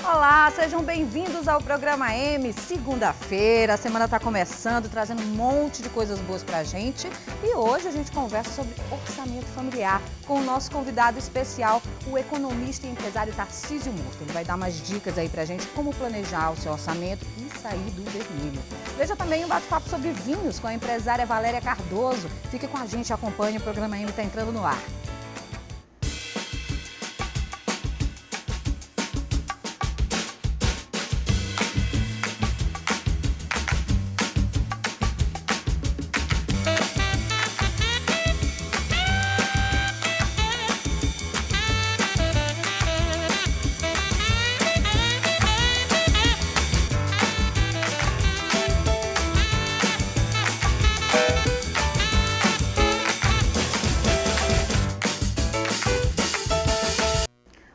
Olá, sejam bem-vindos ao Programa M. Segunda-feira, a semana está começando, trazendo um monte de coisas boas pra gente. E hoje a gente conversa sobre orçamento familiar com o nosso convidado especial, o economista e empresário Tarcísio Murta. Ele vai dar umas dicas aí pra gente como planejar o seu orçamento e sair do vermelho. Veja também um bate-papo sobre vinhos com a empresária Valéria Cardoso. Fique com a gente, acompanhe, o Programa M está entrando no ar.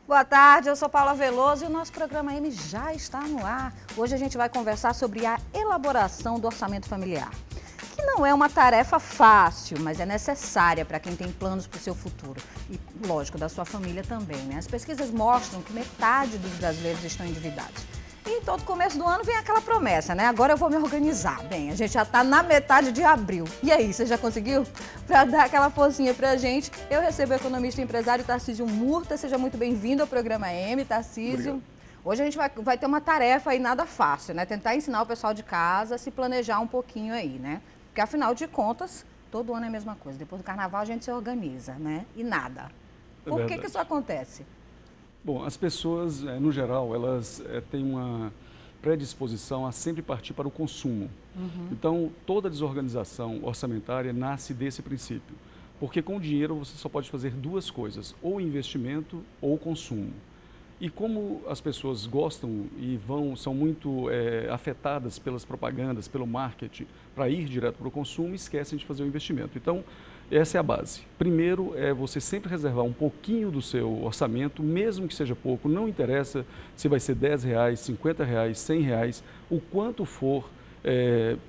Boa tarde, eu sou Paula Veloso e o nosso Programa M já está no ar. Hoje a gente vai conversar sobre a elaboração do orçamento familiar, que não é uma tarefa fácil, mas é necessária para quem tem planos para o seu futuro e, lógico, da sua família também, né? As pesquisas mostram que metade dos brasileiros estão endividados. E todo começo do ano vem aquela promessa, né? Agora eu vou me organizar. Bem, a gente já está na metade de abril. E aí, você já conseguiu? Para dar aquela forcinha pra gente, eu recebo o economista e empresário Tarcísio Murta. Seja muito bem-vindo ao Programa M, Tarcísio. Obrigado. Hoje a gente vai ter uma tarefa aí nada fácil, né? Tentar ensinar o pessoal de casa a se planejar um pouquinho aí, né? Porque afinal de contas, todo ano é a mesma coisa. Depois do carnaval a gente se organiza, né? E nada. Por que isso acontece? Bom, as pessoas, no geral, elas têm uma predisposição a sempre partir para o consumo. Então, toda desorganização orçamentária nasce desse princípio. Porque com o dinheiro você só pode fazer duas coisas, ou investimento ou consumo. E como as pessoas gostam e são muito afetadas pelas propagandas, pelo marketing, para ir direto para o consumo, esquecem de fazer o investimento. Então, essa é a base. Primeiro é você sempre reservar um pouquinho do seu orçamento, mesmo que seja pouco, não interessa se vai ser R$10, R$50, R$100, o quanto for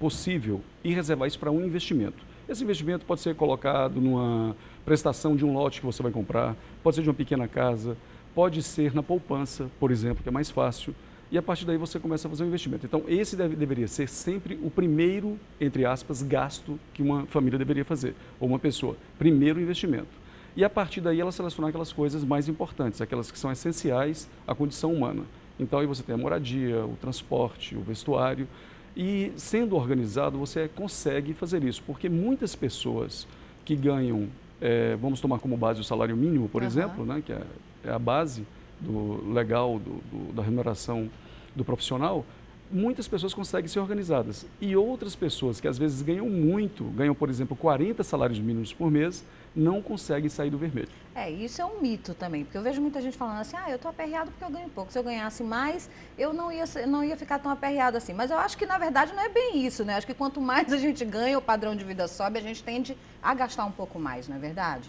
possível, e reservar isso para um investimento. Esse investimento pode ser colocado numa prestação de um lote que você vai comprar, pode ser de uma pequena casa, pode ser na poupança, por exemplo, que é mais fácil, e a partir daí você começa a fazer um investimento. Então, esse deveria ser sempre o primeiro, entre aspas, gasto que uma família deveria fazer, ou uma pessoa. Primeiro investimento. E a partir daí ela selecionar aquelas coisas mais importantes, aquelas que são essenciais à condição humana. Então, aí você tem a moradia, o transporte, o vestuário, e sendo organizado você consegue fazer isso, porque muitas pessoas que ganham, vamos tomar como base o salário mínimo, por exemplo, né, que é a base legal da remuneração do profissional, muitas pessoas conseguem ser organizadas. E outras pessoas que às vezes ganham muito, ganham, por exemplo, 40 salários mínimos por mês, não conseguem sair do vermelho. Isso é um mito também, porque eu vejo muita gente falando assim, eu estou aperreado porque eu ganho pouco. Se eu ganhasse mais, eu não ia ficar tão aperreado assim. Mas eu acho que, na verdade, não é bem isso, né? Acho que quanto mais a gente ganha, o padrão de vida sobe, a gente tende a gastar um pouco mais, não é verdade?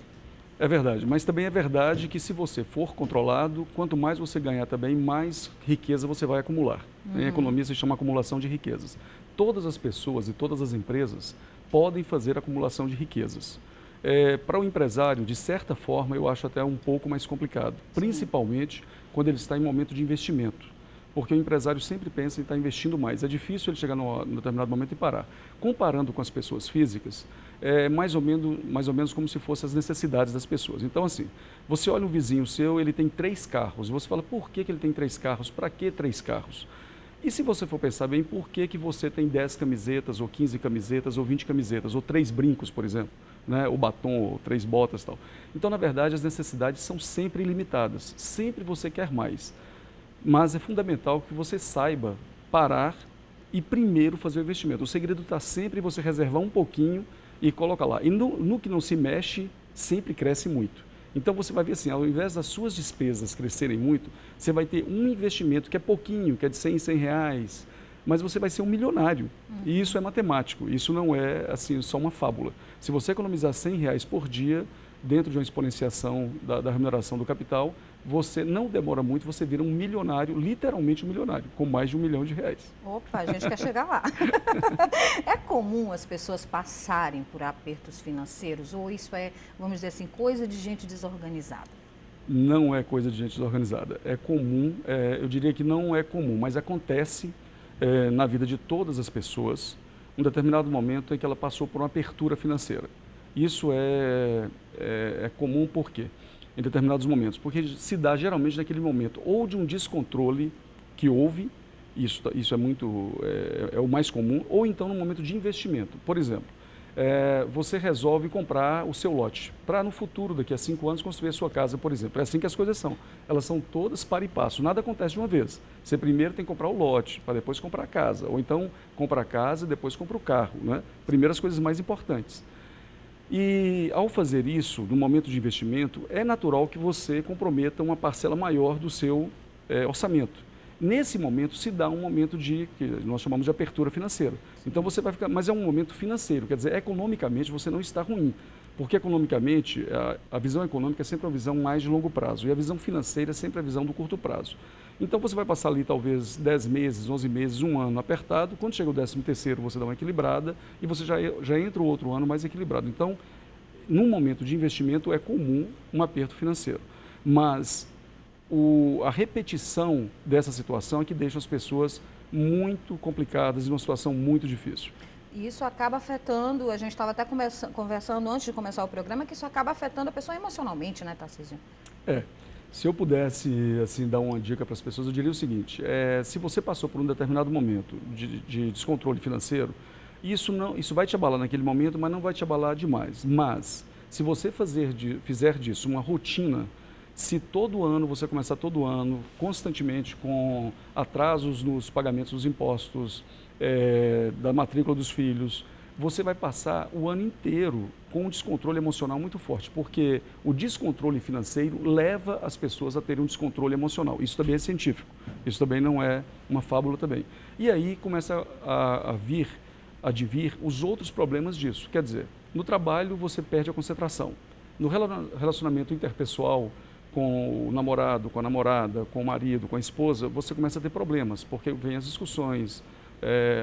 É verdade, mas também é verdade que se você for controlado, quanto mais você ganhar também, mais riqueza você vai acumular. Em economia se chama acumulação de riquezas. Todas as pessoas e todas as empresas podem fazer acumulação de riquezas. Para o empresário, de certa forma, eu acho até um pouco mais complicado, principalmente quando ele está em momento de investimento. Porque o empresário sempre pensa em estar investindo mais. É difícil ele chegar num determinado momento e parar. Comparando com as pessoas físicas, é mais ou menos como se fossem as necessidades das pessoas. Então, assim, você olha um vizinho seu, ele tem 3 carros. Você fala, por que ele tem 3 carros? Para que 3 carros? E se você for pensar bem, por que você tem 10 camisetas, ou 15 camisetas, ou 20 camisetas, ou 3 brincos, por exemplo, né? Ou batom, ou 3 botas e tal. Então, na verdade, as necessidades são sempre ilimitadas. Sempre você quer mais. Mas é fundamental que você saiba parar e primeiro fazer o investimento. O segredo está sempre em você reservar um pouquinho e colocar lá. E no que não se mexe, sempre cresce muito. Então você vai ver assim, ao invés das suas despesas crescerem muito, você vai ter um investimento que é pouquinho, que é de R$100, mas você vai ser um milionário. E isso é matemático, isso não é assim, só uma fábula. Se você economizar R$100 por dia, dentro de uma exponenciação da remuneração do capital, você não demora muito, você vira um milionário, literalmente um milionário, com mais de R$1 milhão. Opa, a gente quer chegar lá. É comum as pessoas passarem por apertos financeiros ou isso é, vamos dizer assim, coisa de gente desorganizada? Não é coisa de gente desorganizada. É comum, eu diria que não é comum, mas acontece na vida de todas as pessoas um determinado momento em que ela passou por uma apertura financeira. Isso é comum por quê? Em determinados momentos, porque se dá geralmente naquele momento ou de um descontrole que houve, isso é o mais comum, ou então no momento de investimento. Por exemplo, você resolve comprar o seu lote para no futuro, daqui a 5 anos, construir a sua casa, por exemplo. É assim que as coisas são. Elas são todas para e passo, nada acontece de uma vez. Você primeiro tem que comprar o lote, para depois comprar a casa, ou então compra a casa e depois compra o carro, né? Primeiro as coisas mais importantes. E ao fazer isso, no momento de investimento, é natural que você comprometa uma parcela maior do seu orçamento. Nesse momento se dá um momento que nós chamamos de apertura financeira. Então você vai ficar, mas é um momento financeiro, quer dizer, economicamente você não está ruim. Porque economicamente, a visão econômica é sempre uma visão mais de longo prazo e a visão financeira é sempre a visão do curto prazo. Então você vai passar ali talvez 10 meses, 11 meses, um ano apertado, quando chega o 13º você dá uma equilibrada e você já entra o outro ano mais equilibrado. Então, num momento de investimento é comum um aperto financeiro, mas a repetição dessa situação é que deixa as pessoas muito complicadas e numa situação muito difícil. E isso acaba afetando, a gente estava até conversando antes de começar o programa, que isso acaba afetando a pessoa emocionalmente, né, Tarcísio? Se eu pudesse assim, dar uma dica para as pessoas, eu diria o seguinte, se você passou por um determinado momento de descontrole financeiro, isso vai te abalar naquele momento, mas não vai te abalar demais. Mas, se você fizer disso uma rotina, se todo ano, você começar todo ano, constantemente com atrasos nos pagamentos dos impostos, da matrícula dos filhos, você vai passar o ano inteiro com um descontrole emocional muito forte, porque o descontrole financeiro leva as pessoas a terem um descontrole emocional. Isso também é científico, isso também não é uma fábula também. E aí começa a advir os outros problemas disso. Quer dizer, no trabalho você perde a concentração. No relacionamento interpessoal, com o namorado, com a namorada, com o marido, com a esposa, você começa a ter problemas, porque vem as discussões.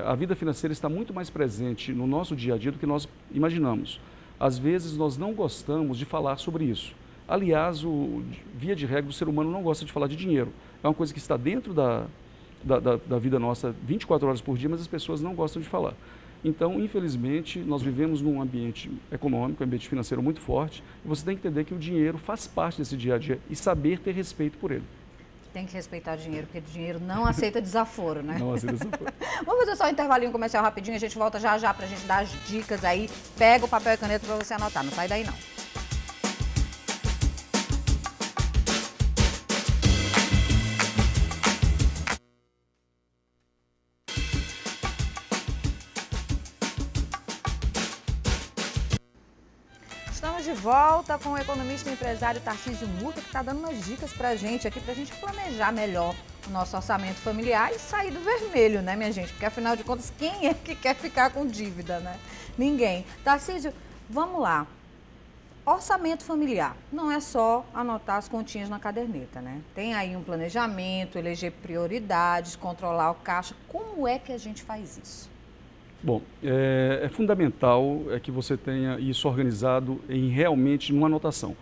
A vida financeira está muito mais presente no nosso dia a dia do que nós imaginamos. Às vezes nós não gostamos de falar sobre isso. Aliás, via de regra, o ser humano não gosta de falar de dinheiro. É uma coisa que está dentro da vida nossa 24 horas por dia, mas as pessoas não gostam de falar. Então, infelizmente, nós vivemos num ambiente econômico, um ambiente financeiro muito forte, e você tem que entender que o dinheiro faz parte desse dia a dia e saber ter respeito por ele. Tem que respeitar o dinheiro, porque o dinheiro não aceita desaforo, né? Não aceita desaforo. Vamos fazer só um intervalinho comercial rapidinho, a gente volta já já pra gente dar as dicas aí. Pega o papel e caneta pra você anotar, não sai daí não. Estamos de volta com o economista e empresário Tarcísio Murta, que está dando umas dicas para a gente aqui, para a gente planejar melhor o nosso orçamento familiar e sair do vermelho, né, minha gente? Porque, afinal de contas, quem é que quer ficar com dívida, né? Ninguém. Tarcísio, vamos lá. Orçamento familiar não é só anotar as continhas na caderneta, né? Tem aí um planejamento, eleger prioridades, controlar o caixa. Como é que a gente faz isso? Bom, é fundamental que você tenha isso organizado realmente numa anotação.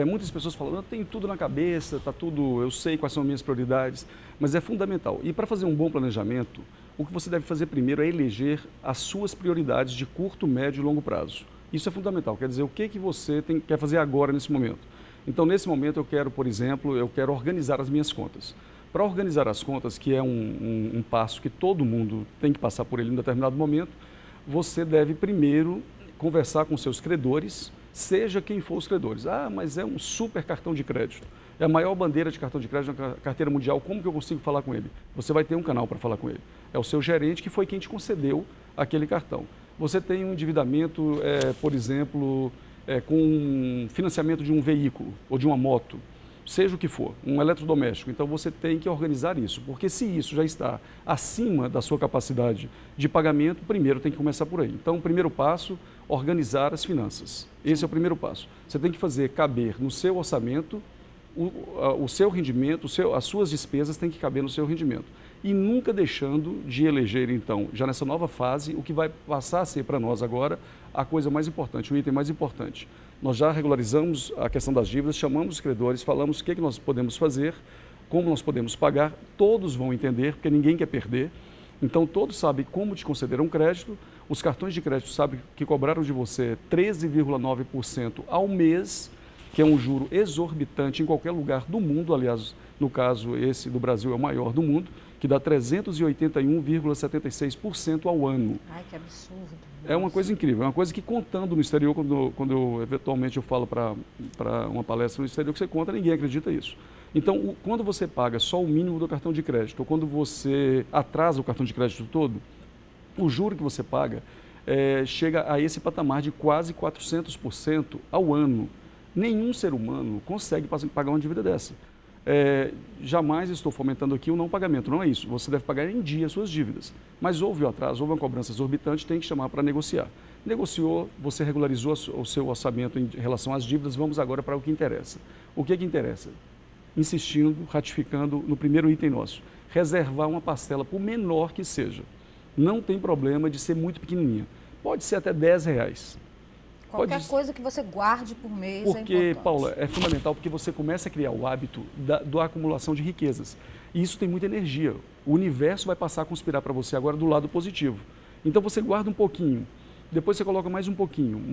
Muitas pessoas falam, eu tenho tudo na cabeça, tá tudo, eu sei quais são as minhas prioridades, mas é fundamental. E para fazer um bom planejamento, o que você deve fazer primeiro é eleger as suas prioridades de curto, médio e longo prazo. Isso é fundamental, quer dizer, o que você quer fazer agora nesse momento. Então, nesse momento eu quero, por exemplo, organizar as minhas contas. Para organizar as contas, que é um passo que todo mundo tem que passar por ele em um determinado momento, você deve primeiro conversar com seus credores, seja quem for os credores. Ah, mas é um super cartão de crédito. É a maior bandeira de cartão de crédito na carteira mundial. Como que eu consigo falar com ele? Você vai ter um canal para falar com ele. É o seu gerente que foi quem te concedeu aquele cartão. Você tem um endividamento, por exemplo, com financiamento de um veículo ou de uma moto, seja o que for, um eletrodoméstico. Então você tem que organizar isso, porque se isso já está acima da sua capacidade de pagamento, primeiro tem que começar por aí. Então, o primeiro passo, organizar as finanças. Esse é o primeiro passo. Você tem que fazer caber no seu orçamento o seu rendimento, as suas despesas têm que caber no seu rendimento. E nunca deixando de eleger, então, já nessa nova fase, o que vai passar a ser para nós agora a coisa mais importante, o item mais importante. Nós já regularizamos a questão das dívidas, chamamos os credores, falamos o que nós podemos fazer, como nós podemos pagar, todos vão entender, porque ninguém quer perder. Então, todos sabem como te conceder um crédito. Os cartões de crédito sabem que cobraram de você 13,9% ao mês, que é um juro exorbitante em qualquer lugar do mundo. Aliás, no caso, esse do Brasil é o maior do mundo, que dá 381,76% ao ano. Ai, que absurdo. É uma coisa incrível, é uma coisa que contando no exterior, quando eu, eventualmente eu falo para uma palestra no exterior que você conta, ninguém acredita nisso. Então, quando você paga só o mínimo do cartão de crédito, ou quando você atrasa o cartão de crédito todo, o juro que você paga chega a esse patamar de quase 400% ao ano. Nenhum ser humano consegue pagar uma dívida dessa. Jamais estou fomentando aqui o não pagamento, não é isso. Você deve pagar em dia as suas dívidas. Mas houve o atraso, houve uma cobrança exorbitante, tem que chamar para negociar. Negociou, você regularizou o seu orçamento em relação às dívidas, vamos agora para o que interessa. O que interessa? Insistindo, ratificando no primeiro item nosso, reservar uma parcela, por menor que seja. Não tem problema de ser muito pequenininha. Pode ser até R$10. Qualquer coisa que você guarde por mês porque, é importante. Paula, é fundamental porque você começa a criar o hábito da acumulação de riquezas. E isso tem muita energia. O universo vai passar a conspirar para você agora do lado positivo. Então você guarda um pouquinho, depois você coloca mais um pouquinho,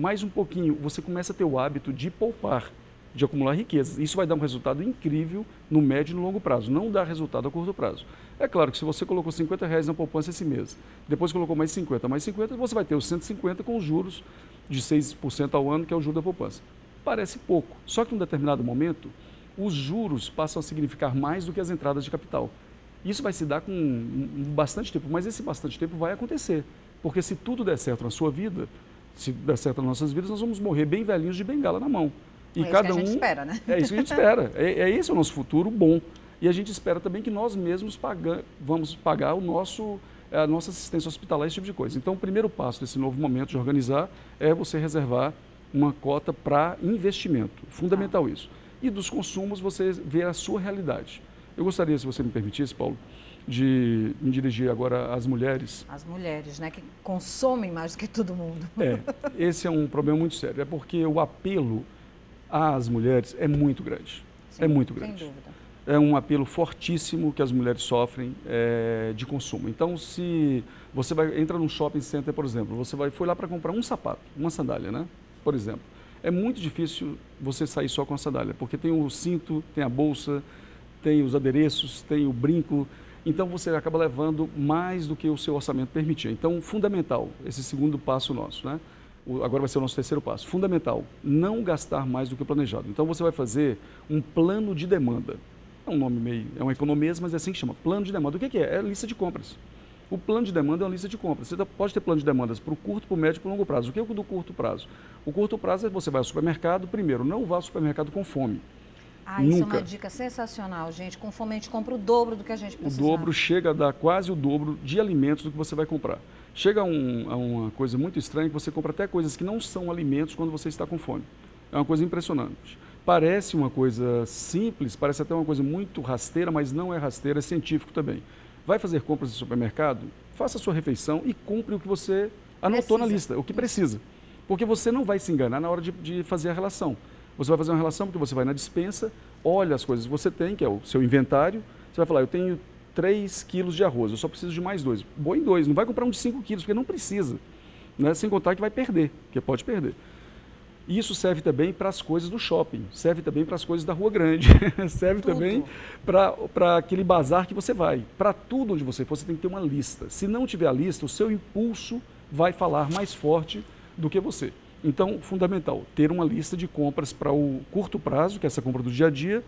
você começa a ter o hábito de poupar, de acumular riquezas. Isso vai dar um resultado incrível no médio e no longo prazo, não dá resultado a curto prazo. É claro que se você colocou R$50 na poupança esse mês, depois colocou mais 50, você vai ter os 150 com os juros de 6% ao ano, que é o juro da poupança. Parece pouco, só que em um determinado momento, os juros passam a significar mais do que as entradas de capital. Isso vai se dar com bastante tempo, mas esse bastante tempo vai acontecer, porque se tudo der certo na sua vida, se der certo nas nossas vidas, nós vamos morrer bem velhinhos de bengala na mão. E é cada isso que a gente espera, né? É isso que a gente espera. Esse é o nosso futuro bom. E a gente espera também que nós mesmos vamos pagar a nossa assistência hospitalar, esse tipo de coisa. Então, o primeiro passo desse novo momento de organizar é você reservar uma cota para investimento. Fundamental isso. E dos consumos, você ver a sua realidade. Eu gostaria, se você me permitisse, Paulo, de me dirigir agora às mulheres. As mulheres, né? Que consomem mais do que todo mundo. Esse é um problema muito sério. É porque o apelo às mulheres é muito grande. Sim, é muito grande. Sem dúvida. É um apelo fortíssimo que as mulheres sofrem de consumo. Então, se você entra num shopping center, por exemplo, foi lá para comprar um sapato, uma sandália, né? Por exemplo. É muito difícil você sair só com a sandália, porque tem o cinto, tem a bolsa, tem os adereços, tem o brinco. Então, você acaba levando mais do que o seu orçamento permitia. Então, fundamental, esse segundo passo nosso, né? Agora vai ser o nosso terceiro passo. Fundamental, não gastar mais do que o planejado. Então, você vai fazer um plano de demanda. É um nome meio, é um economês, mas é assim que chama, plano de demanda. O que é? É lista de compras. O plano de demanda é uma lista de compras. Você pode ter plano de demandas para o curto, para o médio e para o longo prazo. O que é o do curto prazo? O curto prazo é você vai ao supermercado, primeiro, não vá ao supermercado com fome. Isso é uma dica sensacional, gente. Com fome a gente compra o dobro do que a gente precisa. O dobro chega a dar quase o dobro de alimentos do que você vai comprar. Chega a uma coisa muito estranha que você compra até coisas que não são alimentos quando você está com fome. É uma coisa impressionante. Parece uma coisa simples, parece até uma coisa muito rasteira, mas não é rasteira, é científico também. Vai fazer compras no supermercado, faça a sua refeição e compre o que você anotou na lista, o que precisa. Porque você não vai se enganar na hora de fazer a relação. Você vai fazer uma relação porque você vai na despensa, olha as coisas que você tem, que é o seu inventário, você vai falar, eu tenho 3 quilos de arroz, eu só preciso de mais 2. Põe 2, não vai comprar um de 5 quilos, porque não precisa. Né? Sem contar que vai perder, porque pode perder. Isso serve também para as coisas do shopping, serve também para as coisas da Rua Grande, serve também para aquele bazar que você vai. Para tudo onde você for, você tem que ter uma lista. Se não tiver a lista, o seu impulso vai falar mais forte do que você. Então, fundamental, ter uma lista de compras para o curto prazo, que é essa compra do dia a dia,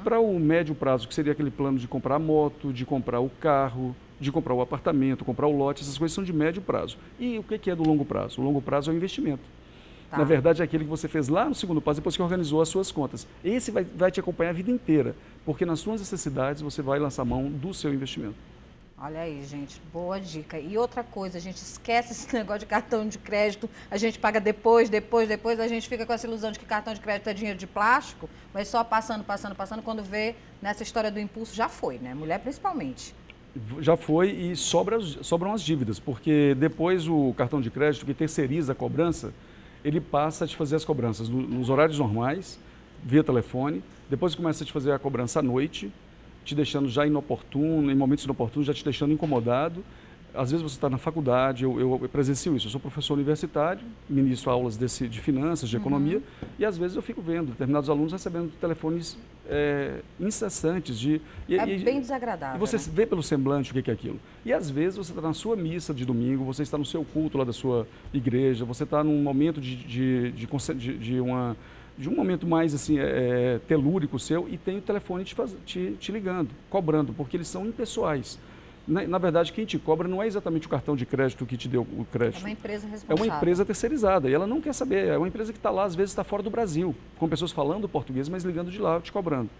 para o médio prazo, que seria aquele plano de comprar a moto, de comprar o carro, de comprar o apartamento, comprar o lote, essas coisas são de médio prazo. E o que é do longo prazo? O longo prazo é o investimento. Na verdade, é aquele que você fez lá no segundo passo, depois que organizou as suas contas. Esse vai te acompanhar a vida inteira, porque nas suas necessidades você vai lançar mão do seu investimento. Olha aí, gente, boa dica. E outra coisa, a gente esquece esse negócio de cartão de crédito, a gente paga depois, a gente fica com essa ilusão de que cartão de crédito é dinheiro de plástico, mas só passando, quando vê nessa história do impulso, já foi, né? Mulher principalmente. Já foi e sobram as dívidas, porque depois o cartão de crédito que terceiriza a cobrança, ele passa a te fazer as cobranças nos horários normais, via telefone, depois começa a te fazer a cobrança à noite, te deixando já inoportuno, em momentos inoportunos, já te deixando incomodado. Às vezes você está na faculdade, eu presencio isso, eu sou professor universitário, ministro aulas de finanças, de economia, e às vezes eu fico vendo determinados alunos recebendo telefones incessantes. Bem desagradável. E você, né? vê pelo semblante o que é aquilo. E às vezes você está na sua missa de domingo, você está no seu culto lá da sua igreja, você está num momento de um momento mais assim, telúrico seu, e tem o telefone te ligando, cobrando, porque eles são impessoais. Na verdade, quem te cobra não é exatamente o cartão de crédito que te deu o crédito. É uma empresa responsável. É uma empresa terceirizada e ela não quer saber. É uma empresa que está lá, às vezes está fora do Brasil, com pessoas falando português, mas ligando de lá, te cobrando.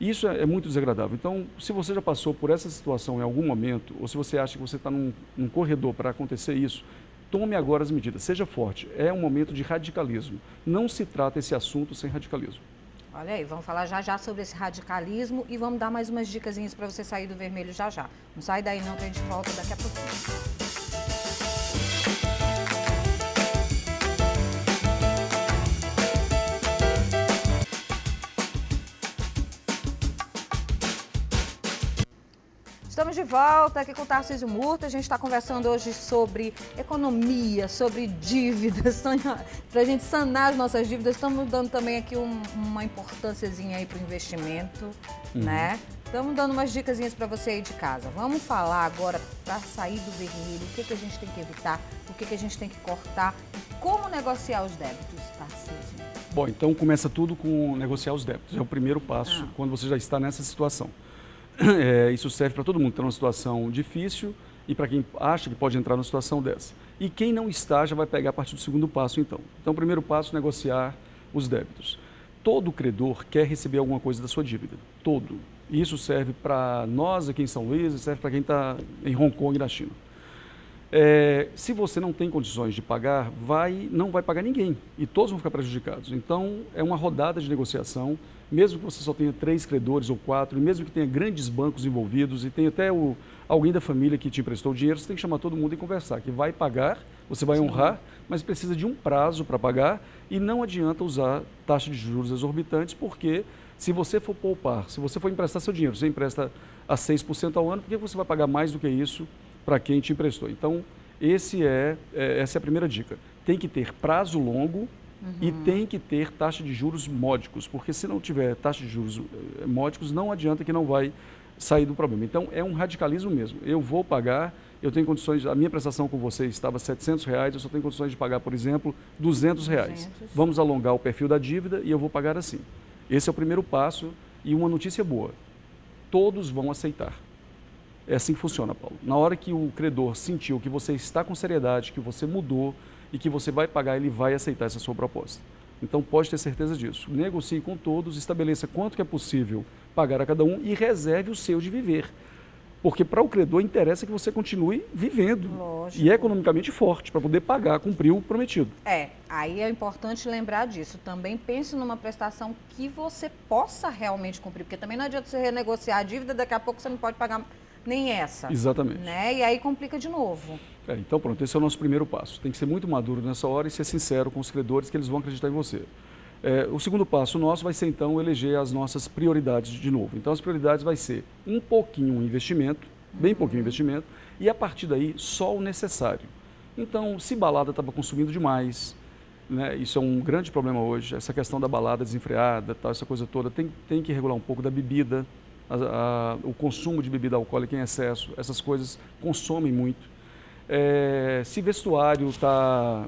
Isso é muito desagradável. Então, se você já passou por essa situação em algum momento, ou se você acha que você está num corredor para acontecer isso, tome agora as medidas, seja forte. É um momento de radicalismo. Não se trata esse assunto sem radicalismo. Olha aí, vamos falar já já sobre esse radicalismo e vamos dar mais umas dicasinhas para você sair do vermelho já já. Não sai daí não, que a gente volta daqui a pouquinho. Estamos de volta aqui com o Tarcísio Murta. A gente está conversando hoje sobre economia, sobre dívidas, para a gente sanar as nossas dívidas. Estamos dando também aqui uma importânciazinha aí para o investimento, né? Estamos dando umas dicasinhas para você aí de casa. Vamos falar agora para sair do vermelho, o que a gente tem que evitar, o que a gente tem que cortar, como negociar os débitos, Tarcísio. Bom, então começa tudo com negociar os débitos. É o primeiro passo quando você já está nessa situação. Isso serve para todo mundo que está numa situação difícil e para quem acha que pode entrar numa situação dessa. E quem não está já vai pegar a partir do segundo passo, então. Então, o primeiro passo, negociar os débitos. Todo credor quer receber alguma coisa da sua dívida. Todo. E isso serve para nós aqui em São Luís e serve para quem está em Hong Kong e na China. Se você não tem condições de pagar, não vai pagar ninguém e todos vão ficar prejudicados. Então, é uma rodada de negociação, mesmo que você só tenha 3 credores ou 4, e mesmo que tenha grandes bancos envolvidos e tenha até alguém da família que te emprestou o dinheiro, você tem que chamar todo mundo e conversar, que vai pagar, você vai honrar, mas precisa de um prazo para pagar e não adianta usar taxa de juros exorbitantes, porque se você for poupar, se você for emprestar seu dinheiro, você empresta a 6% ao ano, por que você vai pagar mais do que isso para quem te emprestou? Então, essa é a primeira dica. Tem que ter prazo longo e tem que ter taxa de juros módicos, porque se não tiver taxa de juros módicos, não adianta que não vai sair do problema. Então, é um radicalismo mesmo. Eu vou pagar, eu tenho condições, a minha prestação com você estava R$700, eu só tenho condições de pagar, por exemplo, R$200. Vamos alongar o perfil da dívida e eu vou pagar assim. Esse é o primeiro passo e uma notícia boa. Todos vão aceitar. É assim que funciona, Paulo. Na hora que o credor sentiu que você está com seriedade, que você mudou e que você vai pagar, ele vai aceitar essa sua proposta. Então, pode ter certeza disso. Negocie com todos, estabeleça quanto que é possível pagar a cada um e reserve o seu de viver. Porque para o credor interessa que você continue vivendo. Lógico. E economicamente forte, para poder pagar, cumprir o prometido. Aí é importante lembrar disso. Também pense numa prestação que você possa realmente cumprir, porque também não adianta você renegociar a dívida, daqui a pouco você não pode pagar nem essa. Exatamente. Né? E aí complica de novo. Então pronto, esse é o nosso primeiro passo. Tem que ser muito maduro nessa hora e ser sincero com os credores que eles vão acreditar em você. O segundo passo nosso vai ser então eleger as nossas prioridades de novo. Então as prioridades vai ser um pouquinho investimento, bem pouquinho investimento, e a partir daí só o necessário. Então, se balada estava consumindo demais, né, isso é um grande problema hoje, essa questão da balada desenfreada, tal, essa coisa toda, tem que regular um pouco da bebida. O consumo de bebida alcoólica em excesso, essas coisas consomem muito. Se vestuário está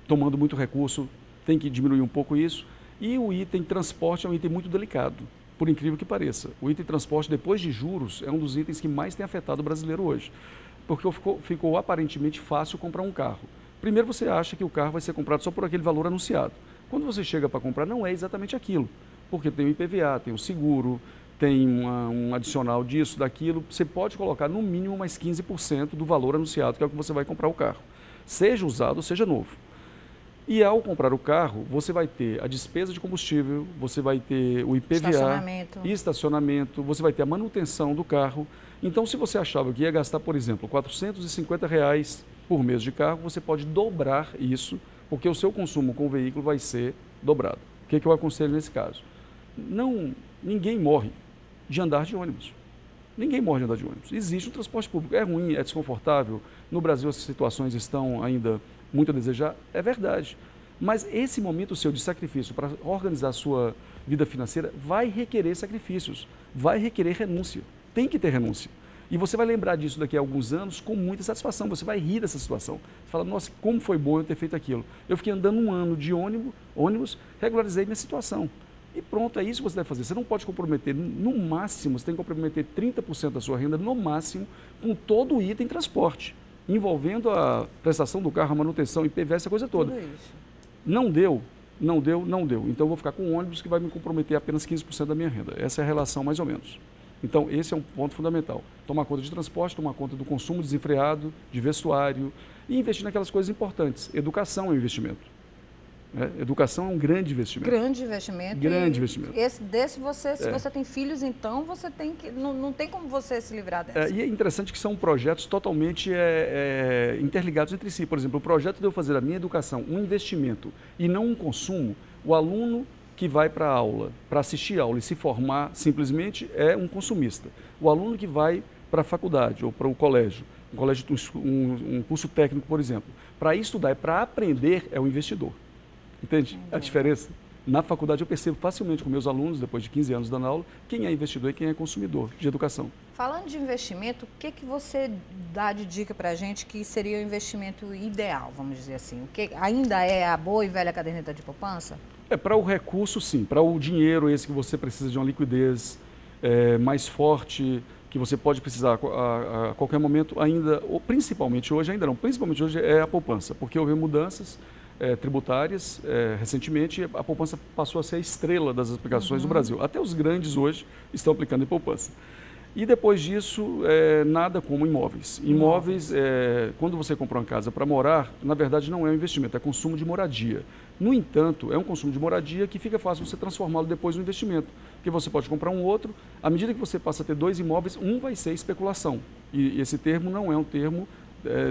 tomando muito recurso, tem que diminuir um pouco isso. E o item transporte é um item muito delicado, por incrível que pareça. O item transporte, depois de juros, é um dos itens que mais tem afetado o brasileiro hoje, porque ficou aparentemente fácil comprar um carro. Primeiro você acha que o carro vai ser comprado só por aquele valor anunciado. Quando você chega para comprar, não é exatamente aquilo. Porque tem o IPVA, tem o seguro, tem um adicional disso, daquilo. Você pode colocar no mínimo mais 15% do valor anunciado, que é o que você vai comprar o carro. Seja usado, seja novo. E ao comprar o carro, você vai ter a despesa de combustível, você vai ter o IPVA, estacionamento, você vai ter a manutenção do carro. Então, se você achava que ia gastar, por exemplo, R$450 por mês de carro, você pode dobrar isso porque o seu consumo com o veículo vai ser dobrado. O que eu aconselho nesse caso? Ninguém morre de andar de ônibus. Ninguém morre de andar de ônibus. Existe um transporte público. É ruim, é desconfortável. No Brasil as situações estão ainda muito a desejar. É verdade. Mas esse momento seu de sacrifício para organizar a sua vida financeira vai requerer sacrifícios, vai requerer renúncia. Tem que ter renúncia. E você vai lembrar disso daqui a alguns anos com muita satisfação. Você vai rir dessa situação. Você fala, nossa, como foi bom eu ter feito aquilo. Eu fiquei andando um ano de ônibus, regularizei minha situação. E pronto, é isso que você deve fazer. Você não pode comprometer, no máximo, você tem que comprometer 30% da sua renda, no máximo, com todo o item transporte, envolvendo a prestação do carro, a manutenção, IPVA, essa coisa toda. Tudo isso. Não deu. Então eu vou ficar com um ônibus que vai me comprometer apenas 15% da minha renda. Essa é a relação mais ou menos. Então esse é um ponto fundamental. Tomar conta de transporte, tomar conta do consumo desenfreado, de vestuário e investir naquelas coisas importantes. Educação é um investimento. Educação é um grande investimento. Grande investimento. Grande investimento. Se você tem filhos, então você tem que. Não tem como você se livrar dessa. E é interessante que são projetos totalmente interligados entre si. Por exemplo, o projeto de eu fazer a minha educação um investimento e não um consumo, o aluno que vai para a aula, para assistir a aula e se formar simplesmente é um consumista. O aluno que vai para a faculdade ou para o colégio, um curso técnico, por exemplo, para estudar e para aprender é o investidor. Entende a diferença? Na faculdade eu percebo facilmente com meus alunos, depois de 15 anos dando aula, quem é investidor e quem é consumidor de educação. Falando de investimento, o que você dá de dica para a gente que seria o investimento ideal, vamos dizer assim? O que ainda é a boa e velha caderneta de poupança? Para o recurso, sim. Para o dinheiro, esse que você precisa de uma liquidez mais forte, que você pode precisar a qualquer momento, ainda, ou principalmente hoje, ainda não, principalmente hoje é a poupança, porque houve mudanças tributárias recentemente, a poupança passou a ser a estrela das aplicações do Brasil. Até os grandes hoje estão aplicando em poupança. E depois disso, nada como imóveis. Imóveis, quando você compra uma casa para morar, na verdade não é um investimento, é consumo de moradia. No entanto, é um consumo de moradia que fica fácil você transformá-lo depois em investimento. Porque você pode comprar um outro, à medida que você passa a ter dois imóveis, um vai ser especulação. E esse termo não é um termo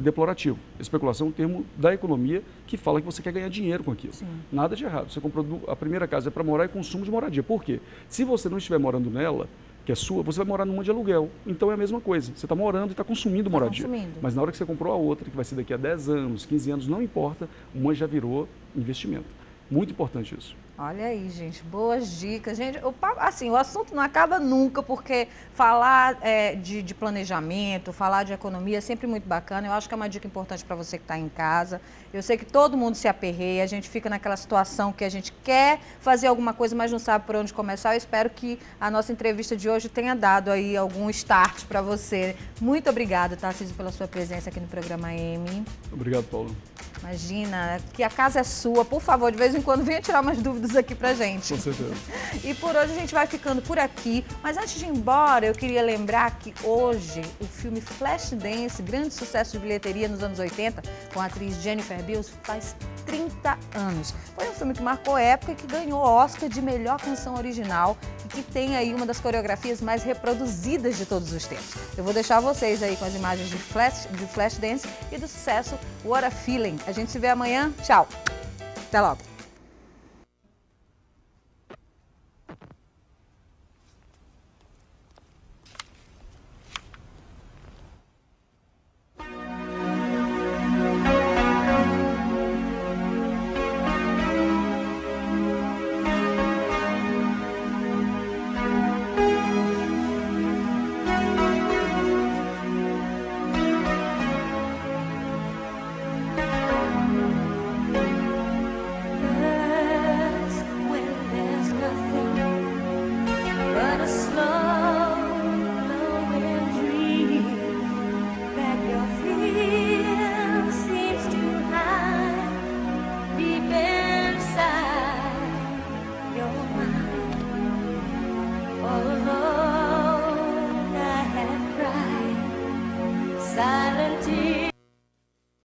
deplorativo. Especulação é um termo da economia que fala que você quer ganhar dinheiro com aquilo. Sim. Nada de errado. Você comprou a primeira casa para morar e consumo de moradia. Por quê? Se você não estiver morando nela, que é sua, você vai morar numa de aluguel. Então é a mesma coisa. Você está morando e está consumindo moradia. Mas na hora que você comprou a outra, que vai ser daqui a 10 anos, 15 anos, não importa, uma já virou investimento. Muito importante isso. Olha aí, gente, boas dicas. Gente, o assunto não acaba nunca, porque falar de planejamento, falar de economia é sempre muito bacana. Eu acho que é uma dica importante para você que está em casa. Eu sei que todo mundo se aperreia, a gente fica naquela situação que a gente quer fazer alguma coisa, mas não sabe por onde começar. Eu espero que a nossa entrevista de hoje tenha dado aí algum start para você. Muito obrigada, Tarcísio, pela sua presença aqui no programa M. Obrigado, Paulo. Imagina, que a casa é sua. Por favor, de vez em quando venha tirar umas dúvidas aqui pra gente. Com certeza. E por hoje a gente vai ficando por aqui. Mas antes de ir embora, eu queria lembrar que hoje o filme Flashdance, grande sucesso de bilheteria nos anos 80, com a atriz Jennifer Beals, faz 30 anos. Foi um filme que marcou época e que ganhou Oscar de melhor canção original e que tem aí uma das coreografias mais reproduzidas de todos os tempos. Eu vou deixar vocês aí com as imagens de Flashdance e do sucesso What a Feeling. A gente se vê amanhã. Tchau. Até logo.